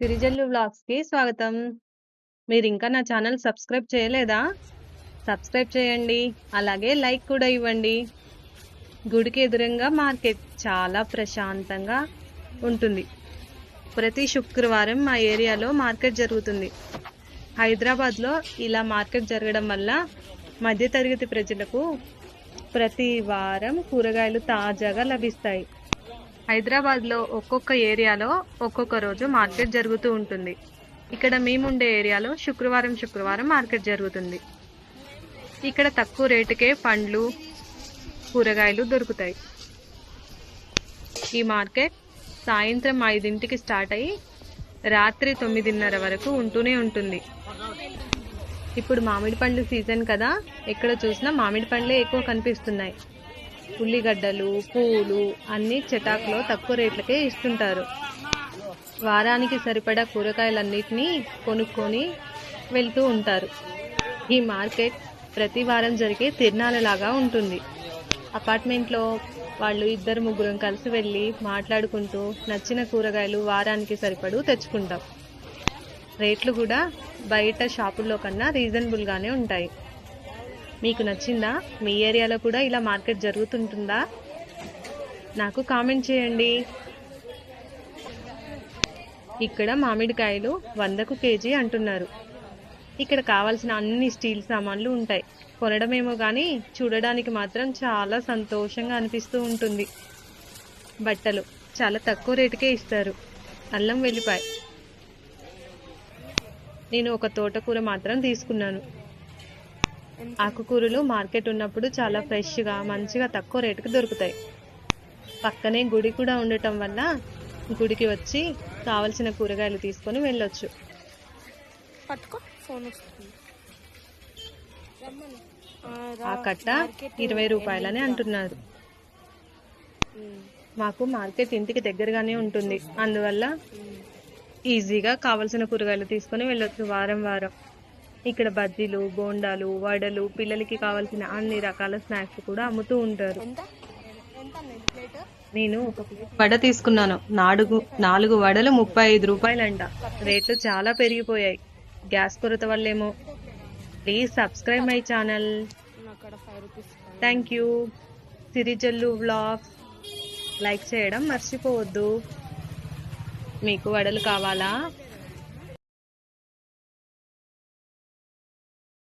సిరిజల్లు వ్లాగ్స్‌కి స్వాగతం. మీరింకా నా ఛానల్ సబ్స్క్రైబ్ చేయలేదా? సబ్స్క్రైబ్ చేయండి. అలాగే లైక్ కూడా ఇవ్వండి. గుడికి ఎదురుంగా మార్కెట్ చాలా ప్రశాంతంగా ఉంటుంది. ప్రతి శుక్రవారం మా ఏరియాలో మార్కెట్ జరుగుతుంది. హైదరాబాద్‌లో ఇలా మార్కెట్ జరగడం వల్ల మధ్యతరగతి ప్రజలకు ప్రతి వారం కూరగాయలు తాజాగా లభిస్తాయి. హైదరాబాద్లో ఒక్కొక్క ఏరియాలో ఒక్కొక్క రోజు మార్కెట్ జరుగుతూ ఉంటుంది. ఇక్కడ మేముండే ఏరియాలో శుక్రవారం మార్కెట్ జరుగుతుంది. ఇక్కడ తక్కువ రేటుకే పండ్లు, కూరగాయలు దొరుకుతాయి. ఈ మార్కెట్ సాయంత్రం 5ంటికి స్టార్ట్ అయ్యి రాత్రి 9:30 వరకు ఉంటూనే ఉంటుంది. ఇప్పుడు మామిడి పండ్లు సీజన్ కదా, ఎక్కడ చూసినా మామిడి పండ్లే ఎక్కువ కనిపిస్తున్నాయి. ఉల్లిగడ్డలు, పూలు అన్ని చటాకులో తక్కువ రేట్లకే ఇస్తుంటారు. వారానికి సరిపడా కూరగాయలన్నిటినీ కొనుక్కొని వెళ్తూ ఉంటారు. ఈ మార్కెట్ ప్రతి వారం జరిగే తిరునాళ్ళలాగా ఉంటుంది. అపార్ట్మెంట్లో వాళ్ళు 2-3 కలిసి వెళ్ళి మాట్లాడుకుంటూ నచ్చిన కూరగాయలు వారానికి సరిపడు తెచ్చుకుంటాం. రేట్లు కూడా బయట షాపుల్లో కన్నా రీజనబుల్గానే ఉంటాయి. మీకు నచ్చిందా? మీ ఏరియాలో కూడా ఇలా మార్కెట్ జరుగుతుంటుందా? నాకు కామెంట్ చేయండి. ఇక్కడ మామిడికాయలు 100కు కేజీ అంటున్నారు. ఇక్కడ కావాల్సిన అన్ని స్టీల్ సామాన్లు ఉంటాయి. కొనడమేమో కానీ చూడడానికి మాత్రం చాలా సంతోషంగా అనిపిస్తూ ఉంటుంది. బట్టలు చాలా తక్కువ రేటుకే ఇస్తారు. అల్లం వెల్లిపాయ. నేను ఒక తోటకూర మాత్రం తీసుకున్నాను. ఆకుకూరలు మార్కెట్ ఉన్నప్పుడు చాలా ఫ్రెష్గా మంచిగా తక్కువ రేటుకి దొరుకుతాయి. పక్కనే గుడి కూడా ఉండటం వల్ల గుడికి వచ్చి కావలసిన కూరగాయలు తీసుకొని వెళ్ళొచ్చు. ఆ కట్ట 20 రూపాయలని అంటున్నారు. మాకు మార్కెట్ ఇంటికి దగ్గరగానే ఉంటుంది. అందువల్ల ఈజీగా కావలసిన కూరగాయలు తీసుకొని వెళ్ళొచ్చు వారం. ఇక్కడ బజ్జీలు, బోండాలు, వడలు, పిల్లలకి కావాల్సిన అన్ని రకాల స్నాక్స్ కూడా అమ్ముతూ ఉంటారు. నేను ఒక వడ తీసుకున్నాను. 4 వడలు 35 రూపాయలంట. రేట్లు చాలా పెరిగిపోయాయి. గ్యాస్ కొరత వల్లేమో. Please subscribe my channel. Thank you. Sirijallu vlogs like చేయడం మర్చిపోవద్దు. మీకు వడలు కావాలా?